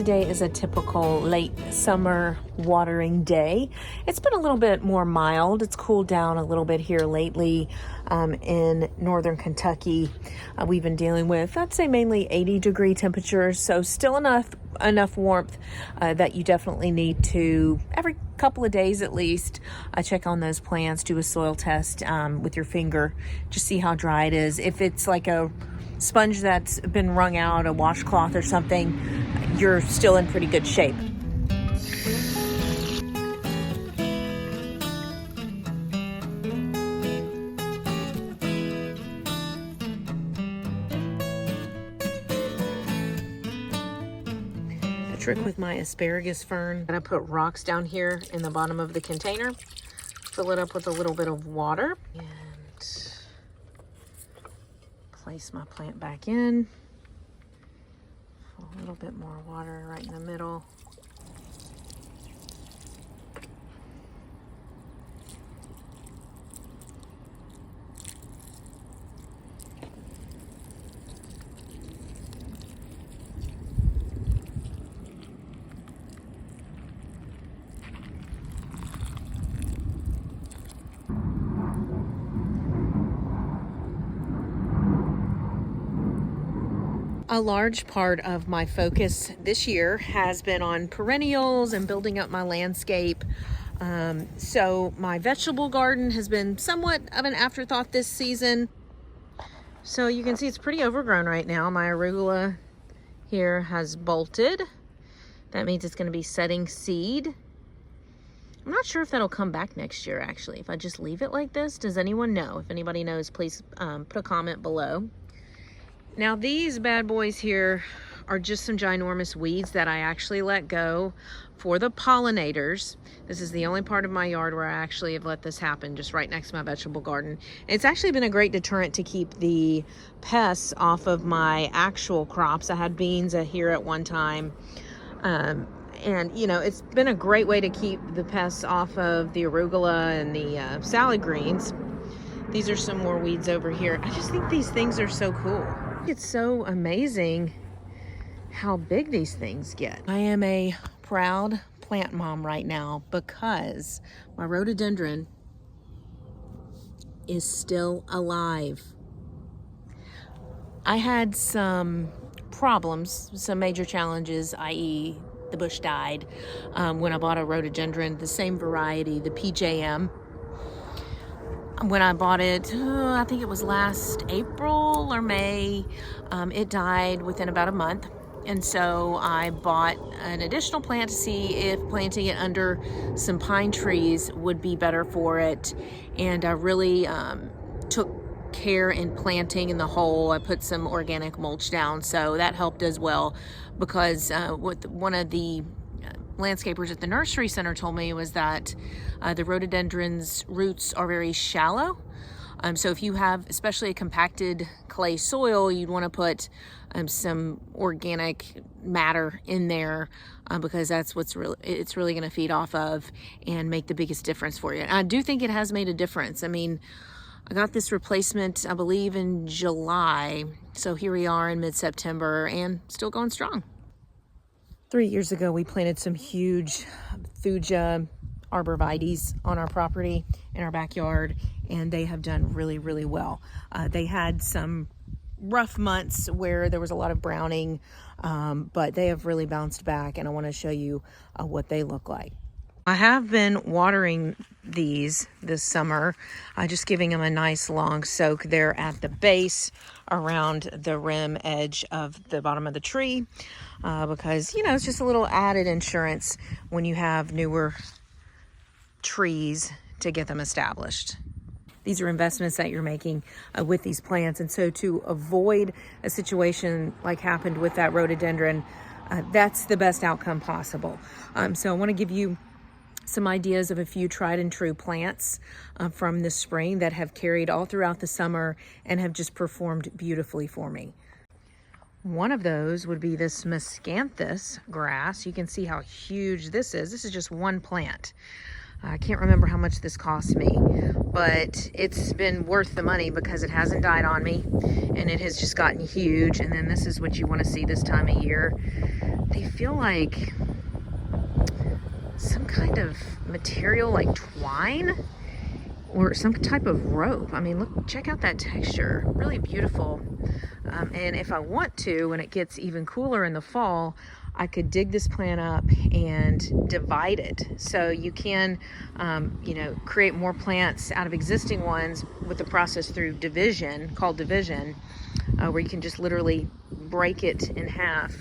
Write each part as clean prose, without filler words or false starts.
Today is a typical late summer watering day. It's been a little bit more mild. It's cooled down a little bit here lately in northern Kentucky. We've been dealing with, I'd say, mainly 80-degree temperatures, so still enough warmth that you definitely need to, every couple of days at least, check on those plants, do a soil test with your finger, just see how dry it is. If it's like a sponge that's been wrung out, a washcloth or something, you're still in pretty good shape. The trick with my asparagus fern, I'm gonna put rocks down here in the bottom of the container, fill it up with a little bit of water, and place my plant back in. A little bit more water right in the middle. A large part of my focus this year has been on perennials and building up my landscape. So my vegetable garden has been somewhat of an afterthought this season. So you can see it's pretty overgrown right now. My arugula here has bolted. That means it's going to be setting seed. I'm not sure if that'll come back next year, actually, if I just leave it like this. Does anyone know? If anybody knows, please put a comment below. Now these bad boys here are just some ginormous weeds that I actually let go for the pollinators. This is the only part of my yard where I actually have let this happen, just right next to my vegetable garden. It's actually been a great deterrent to keep the pests off of my actual crops. I had beans here at one time. And you know, it's been a great way to keep the pests off of the arugula and the salad greens. These are some more weeds over here. I just think these things are so cool. It's so amazing how big these things get. I am a proud plant mom right now because my rhododendron is still alive. I had some problems, some major challenges, i.e. the bush died, when I bought a rhododendron, the same variety, the PJM. When I bought it, I think it was last April or May, it died within about a month. And so I bought an additional plant to see if planting it under some pine trees would be better for it. And I really took care in planting in the hole. I put some organic mulch down, so that helped as well, because what one of the landscapers at the nursery center told me was that the rhododendron's roots are very shallow. So if you have especially a compacted clay soil, you'd want to put some organic matter in there because that's what's it's really going to feed off of and make the biggest difference for you. And I do think it has made a difference. I mean, I got this replacement, I believe, in July. So here we are in mid-September and still going strong. 3 years ago, we planted some huge thuja arborvitaes on our property in our backyard, and they have done really, really well. They had some rough months where there was a lot of browning, but they have really bounced back, and I want to show you what they look like. I have been watering these this summer, just giving them a nice long soak there at the base around the rim edge of the bottom of the tree, because, you know, it's just a little added insurance when you have newer trees to get them established. These are investments that you're making with these plants, and so to avoid a situation like happened with that rhododendron, that's the best outcome possible. So I want to give you some ideas of a few tried and true plants from this spring that have carried all throughout the summer and have just performed beautifully for me. One of those would be this Miscanthus grass. You can see how huge this is. This is just one plant. I can't remember how much this cost me, but it's been worth the money because it hasn't died on me and it has just gotten huge. And then this is what you want to see this time of year. They feel like some kind of material like twine or some type of rope. I mean, look, check out that texture. Really beautiful. And if I want to, when it gets even cooler in the fall, I could dig this plant up and divide it. So you can, you know, create more plants out of existing ones with the process through division, called division, where you can just literally break it in half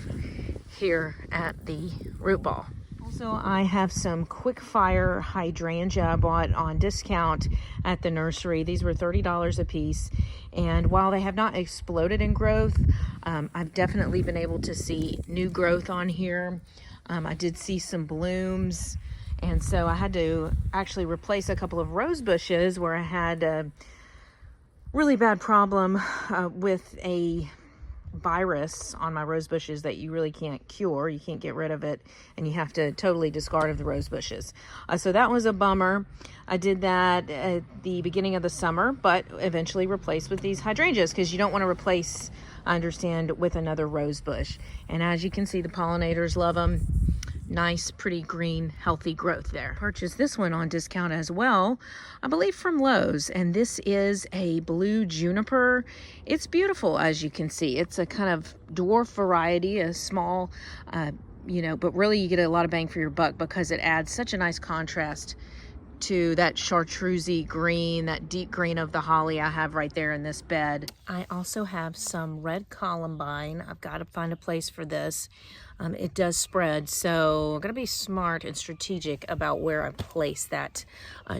here at the root ball. Also, I have some quick fire hydrangea I bought on discount at the nursery. These were $30 a piece. And while they have not exploded in growth, I've definitely been able to see new growth on here. I did see some blooms. And so I had to actually replace a couple of rose bushes where I had a really bad problem with a virus on my rose bushes that you really can't cure. You can't get rid of it, and you have to totally discard of the rose bushes. So that was a bummer. I did that at the beginning of the summer, but eventually replaced with these hydrangeas because you don't want to replace, I understand, with another rose bush. And as you can see, the pollinators love them. Nice, pretty green, healthy growth there. Purchased this one on discount as well, I believe from Lowe's, and this is a blue juniper. It's beautiful, as you can see. It's a kind of dwarf variety, a small, you know, but really you get a lot of bang for your buck because it adds such a nice contrast to that chartreusey green, that deep green of the holly I have right there in this bed. I also have some red columbine. I've got to find a place for this. It does spread, so I'm gonna be smart and strategic about where I place that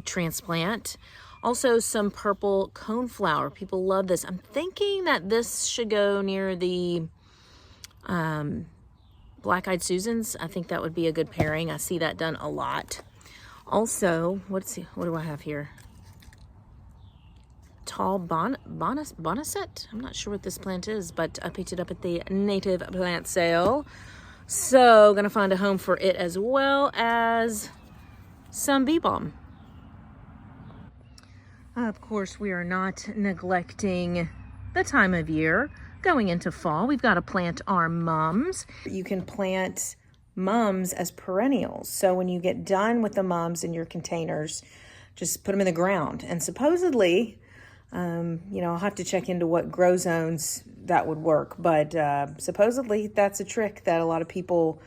transplant. Also some purple coneflower. People love this. I'm thinking that this should go near the black-eyed Susans. I think that would be a good pairing. I see that done a lot. Also, what do I have here? Tall boneset. I'm not sure what this plant is, but I picked it up at the native plant sale. So, gonna find a home for it as well as some bee balm. Of course, we are not neglecting the time of year. Going into fall, we've got to plant our mums. You can plant mums as perennials. So when you get done with the mums in your containers, just put them in the ground. And supposedly, you know, I'll have to check into what grow zones that would work. But supposedly that's a trick that a lot of people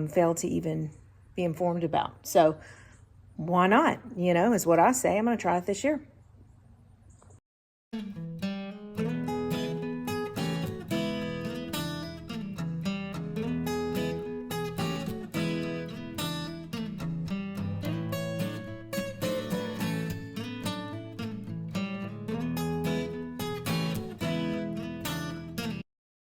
fail to even be informed about. So why not? You know, is what I say. I'm going to try it this year.